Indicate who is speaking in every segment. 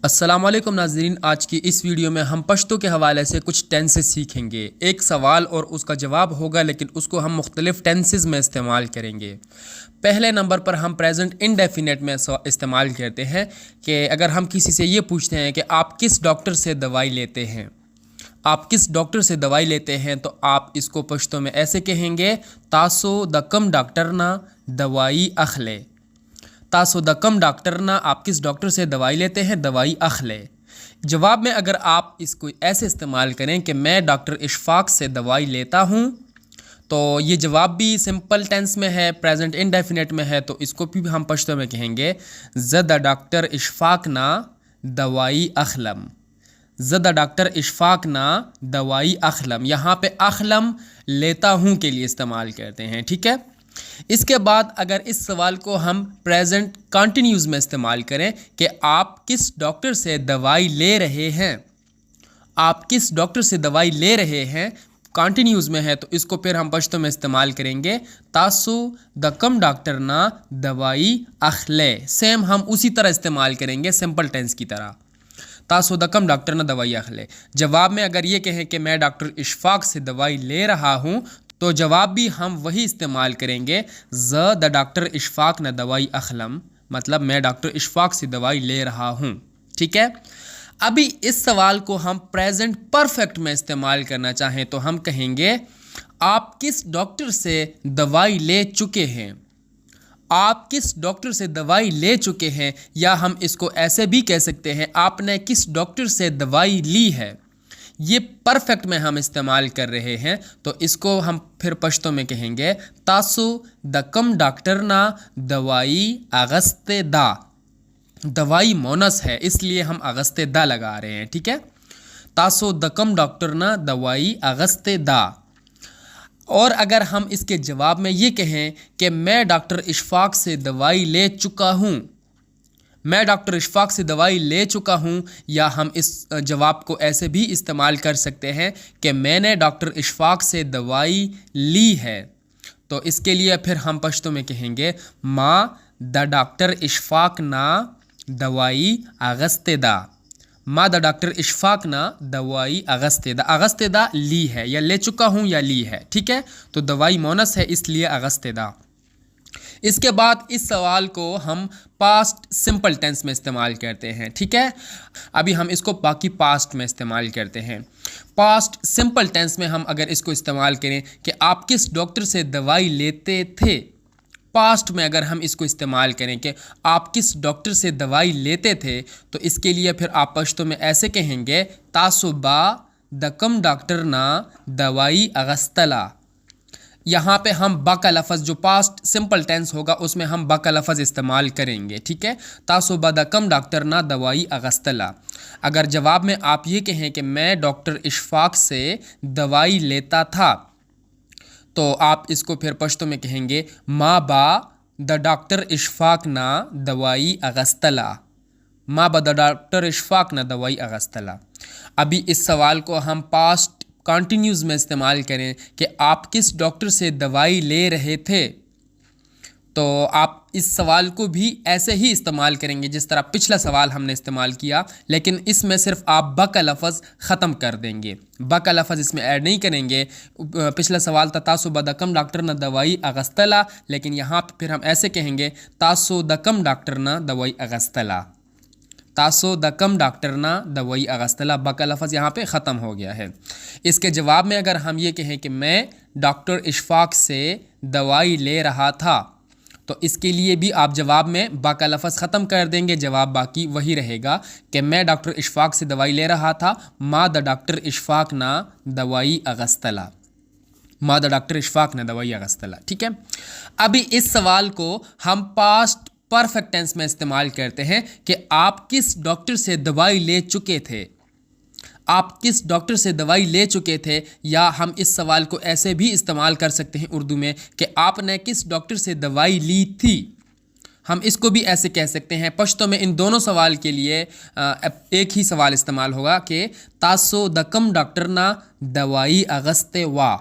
Speaker 1: अस्सलाम वालेकुम नाज़रीन, आज की इस वीडियो में हम पश्तो के हवाले से कुछ टेंसेस सीखेंगे। एक सवाल और उसका जवाब होगा, लेकिन उसको हम मुख्तलिफ टेंसेस में इस्तेमाल करेंगे। पहले नंबर पर हम प्रेजेंट इंडेफिनेट में इस्तेमाल करते हैं कि अगर हम किसी से ये पूछते हैं कि आप किस डॉक्टर से दवाई लेते हैं, आप किस डॉक्टर से दवाई लेते हैं, तो आप इसको पश्तो में ऐसे कहेंगे, तासो द कम डॉक्टर ना दवाई अखले। तासो द कम डॉक्टर ना, आप किस डॉक्टर से दवाई लेते हैं, दवाई अखले। जवाब में अगर आप इसको ऐसे इस्तेमाल करें कि मैं डॉक्टर इशफाक से दवाई लेता हूँ, तो ये जवाब भी सिंपल टेंस में है, प्रेजेंट इंडेफिनेट में है, तो इसको भी हम पश्तो में कहेंगे ज़द डॉक्टर इशफाक ना दवाई अखलम। ज़द डॉक्टर इशफाक ना दवाई अखलम। यहाँ पे अखलम लेता हूँ के लिए इस्तेमाल करते हैं, ठीक है। इसके बाद अगर इस सवाल को हम प्रेजेंट कंटिन्यूज़ में इस्तेमाल करें कि आप किस डॉक्टर से दवाई ले रहे हैं, आप किस डॉक्टर से दवाई ले रहे हैं, कंटिन्यूज़ में है, तो इसको फिर हम पश्तो में इस्तेमाल करेंगे तासो द कम डॉक्टर ना दवाई अखले। सेम हम उसी तरह इस्तेमाल करेंगे सिंपल टेंस की तरह, तासो द कम डॉक्टर ना दवाई अखले। जवाब में अगर ये कहें कि मैं डॉक्टर इशफाक से दवाई ले रहा हूँ, तो जवाब भी हम वही इस्तेमाल करेंगे, ज़ द डॉक्टर इशफाक न दवाई अखलम, मतलब मैं डॉक्टर इशफाक से दवाई ले रहा हूँ, ठीक है। अभी इस सवाल को हम प्रेजेंट परफेक्ट में इस्तेमाल करना चाहें तो हम कहेंगे आप किस डॉक्टर से दवाई ले चुके हैं, आप किस डॉक्टर से दवाई ले चुके हैं, या हम इसको ऐसे भी कह सकते हैं आपने किस डॉक्टर से दवाई ली है। ये परफेक्ट में हम इस्तेमाल कर रहे हैं, तो इसको हम फिर पश्तो में कहेंगे तासो द कम डॉक्टर ना दवाई अगस्ते दा। दवाई मोनस है, इसलिए हम अगस्ते दा लगा रहे हैं, ठीक है। तासो द कम डॉक्टर ना दवाई अगस्ते दा। और अगर हम इसके जवाब में ये कहें कि मैं डॉक्टर इशफाक से दवाई ले चुका हूँ, मैं डॉक्टर इशफाक से दवाई ले चुका हूँ, या हम इस जवाब को ऐसे भी इस्तेमाल कर सकते हैं कि मैंने डॉक्टर इशफाक से दवाई ली है, तो इसके लिए फिर हम पश्तो में कहेंगे माँ द डॉक्टर इशफाक ना दवाई अगस्ते दा। माँ द डॉक्टर इशफाक ना दवाई अगस्ते दा। अगस्ते दा ली है, या ले चुका हूँ या ली है, ठीक है। तो दवाई मोनस है, इसलिए अगस्ते दा। इसके बाद इस सवाल को हम पास्ट सिंपल टेंस में इस्तेमाल करते हैं, ठीक है। अभी हम इसको बाकी पास्ट में इस्तेमाल करते हैं। पास्ट सिंपल टेंस में हम अगर इसको इस्तेमाल करें कि आप किस डॉक्टर से दवाई लेते थे, पास्ट में अगर हम इसको इस्तेमाल करें कि आप किस डॉक्टर से दवाई लेते थे, तो इसके लिए फिर आप पश्तो में ऐसे कहेंगे तासुबा द कम डॉक्टर ना दवाई अगस्तला। यहाँ पे हम बा का लफ्ज़, जो पास्ट सिंपल टेंस होगा उसमें हम बा का लफ्ज़ इस्तेमाल करेंगे, ठीक है। तासो बा द कम डॉक्टर ना दवाई अगस्तला। अगर जवाब में आप ये कहें कि मैं डॉक्टर इशफाक से दवाई लेता था, तो आप इसको फिर पश्तो में कहेंगे माँ बा द डॉक्टर इशफाक ना दवाई अगस्तला। माँ बा द डॉक्टर इशफाक ना दवाई अगस्तला। अभी इस सवाल को हम पास्ट कंटिन्यूज़ में इस्तेमाल करें कि आप किस डॉक्टर से दवाई ले रहे थे, तो आप इस सवाल को भी ऐसे ही इस्तेमाल करेंगे जिस तरह पिछला सवाल हमने इस्तेमाल किया, लेकिन इसमें सिर्फ आप ब का लफ्ज़ ख़त्म कर देंगे, ब का लफ्ज़ इसमें ऐड नहीं करेंगे। पिछला सवाल था तासो द कम डॉक्टर ना दवाई अगस्तला, लेकिन यहाँ फिर हम ऐसे कहेंगे तासो द कम डॉक्टर ना दवाई अगस्तला। तासो द कम डॉक्टर ना दवाई अगस्तला, बा का लफ्ज़ यहाँ पे ख़त्म हो गया है। इसके जवाब में अगर हम ये कहें कि मैं डॉक्टर इशफाक से दवाई ले रहा था, तो इसके लिए भी आप जवाब में बा का लफ्ज़ ख़त्म कर देंगे, जवाब बाकी वही रहेगा कि मैं डॉक्टर इशफाक से दवाई ले रहा था, माँ द डॉक्टर इशफाक ना दवाई अगस्तला। माँ द डॉक्टर इशफाक ना दवाई अगस्तला, ठीक है। अभी इस सवाल को हम पास्ट परफेक्ट टेंस में इस्तेमाल करते हैं कि आप किस डॉक्टर से दवाई ले चुके थे, आप किस डॉक्टर से दवाई ले चुके थे, या हम इस सवाल को ऐसे भी इस्तेमाल कर सकते हैं उर्दू में कि आपने किस डॉक्टर से दवाई ली थी। हम इसको भी ऐसे कह सकते हैं। पश्तो में इन दोनों सवाल के लिए एक ही सवाल इस्तेमाल होगा कि तासो द कम डॉक्टर ना दवाई अगस्ते वा।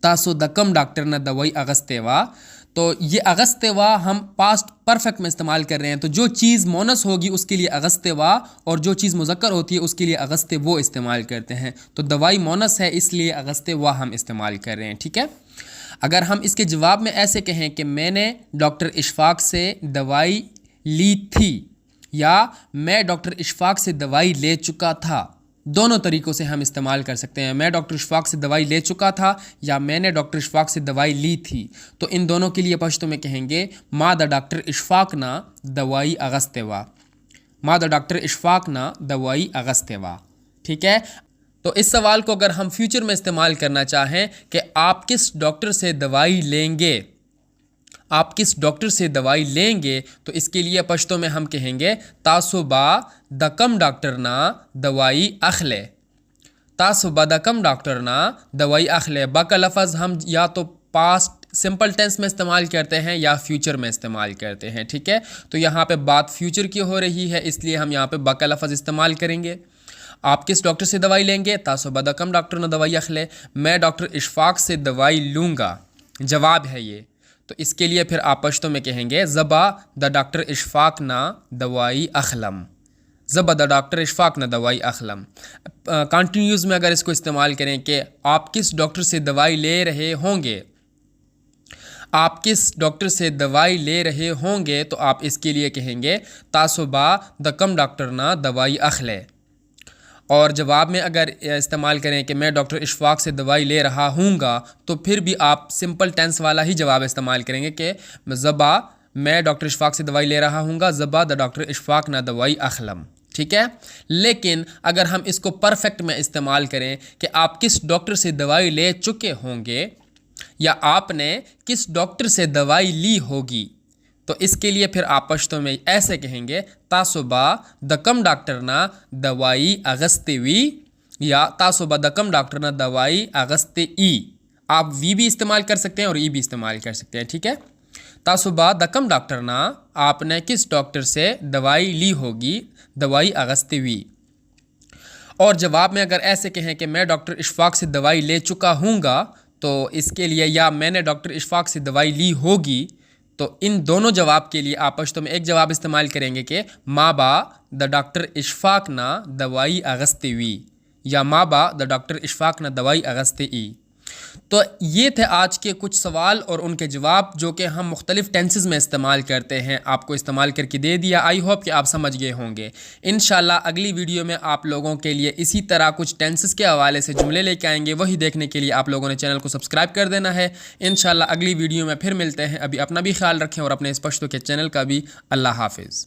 Speaker 1: तासो द कम डॉक्टर ना दवाई अगस्ते वा। तो ये अगस्तेवा हम पास्ट परफेक्ट में इस्तेमाल कर रहे हैं। तो जो चीज़ मोनस होगी उसके लिए अगस्तेवा और जो चीज़ मुज़क्कर होती है उसके लिए अगस्ते वो इस्तेमाल करते हैं। तो दवाई मोनस है इसलिए अगस्तेवा हम इस्तेमाल कर रहे हैं, ठीक है। अगर हम इसके जवाब में ऐसे कहें कि मैंने डॉक्टर इशफाक से दवाई ली थी या मैं डॉक्टर इशफाक से दवाई ले चुका था, दोनों तरीक़ों से हम इस्तेमाल कर सकते हैं। मैं डॉक्टर इशफाक से दवाई ले चुका था या मैंने डॉक्टर इशफाक से दवाई ली थी। तो इन दोनों के लिए पश्तो में कहेंगे मा द डॉक्टर इशफाक ना दवाई अगस्तेवा, मा द डॉक्टर इशफाक ना दवाई अगस्तेवा, ठीक है। तो इस सवाल को अगर हम फ्यूचर में इस्तेमाल करना चाहें कि आप किस डॉक्टर से दवाई लेंगे, आप किस डॉक्टर से दवाई लेंगे, तो इसके लिए पश्तो में हम कहेंगे तासुबा दकम डॉक्टर ना दवाई अखले, तासुबा दकम डॉक्टर ना दवाई अखले। बा का लफ्ज़ हम या तो पास्ट सिंपल टेंस में इस्तेमाल करते हैं या फ्यूचर में इस्तेमाल करते हैं, ठीक है। तो यहाँ पे बात फ्यूचर की हो रही है इसलिए हम यहाँ पे बा का लफ्ज़ इस्तेमाल करेंगे। आप किस डॉक्टर से दवाई लेंगे, तासुबा दकम डॉक्टर ना दवाई अखले, मैं डॉक्टर इशफाक से दवाई लूँगा, जवाब है ये। तो इसके लिए फिर आप पश्तो में कहेंगे ज़बा द डॉक्टर इशफाक ना दवाई अखलम, ज़बा द डॉक्टर इशफाक ना दवाई अखलम। कंटिन्यूज़ में अगर इसको इस्तेमाल करें कि आप किस डॉक्टर से दवाई ले रहे होंगे, आप किस डॉक्टर से दवाई ले रहे होंगे, तो आप इसके लिए कहेंगे तासुबा द कम डॉक्टर ना दवाई अखले। और जवाब में अगर इस्तेमाल करें कि मैं डॉक्टर इशफाक से दवाई ले रहा हूँगा, तो फिर भी आप सिंपल टेंस वाला ही जवाब इस्तेमाल करेंगे कि ज़बा मैं डॉक्टर इशफाक से दवाई ले रहा हूँगा, ज़बा द डॉक्टर इशफाक ना दवाई अखलम, ठीक है। लेकिन अगर हम इसको परफेक्ट में इस्तेमाल करें कि आप किस डॉक्टर से दवाई ले चुके होंगे या आपने किस डॉक्टर से दवाई ली होगी, तो इसके लिए फिर आप पश्तो में ऐसे कहेंगे तासुबा दकम डॉक्टर ना दवाई अगस्तेवी या तासुबा दकम डॉक्टर ना दवाई अगस्ते ई। आप वी भी इस्तेमाल कर सकते हैं और ई भी इस्तेमाल कर सकते हैं, ठीक है। तासुबा दकम डॉक्टर ना आपने किस डॉक्टर से दवाई ली होगी, दवाई अगस्तेवी। और जवाब में अगर ऐसे कहें कि मैं डॉक्टर इशफाक से दवाई ले चुका हूँगा, तो इसके लिए या मैंने डॉक्टर इशफाक से दवाई ली होगी, तो इन दोनों जवाब के लिए आप पश्तो में एक जवाब इस्तेमाल करेंगे कि माबा द डॉक्टर इशफाक ना दवाई अगस्तेवी या माबा द डॉक्टर इशफाक ना दवाई अगस्ते ई। तो ये थे आज के कुछ सवाल और उनके जवाब जो कि हम मुख्तलिफ़ टेंसेस में इस्तेमाल करते हैं, आपको इस्तेमाल करके दे दिया। आई होप कि आप समझ गए होंगे। इंशाल्लाह अगली वीडियो में आप लोगों के लिए इसी तरह कुछ टेंसेस के हवाले से जुमले लेके आएंगे, वही देखने के लिए आप लोगों ने चैनल को सब्सक्राइब कर देना है। इंशाल्लाह अगली वीडियो में फिर मिलते हैं। अभी अपना भी ख्याल रखें और अपने इस पश्तो के चैनल का भी। अल्लाह हाफिज़।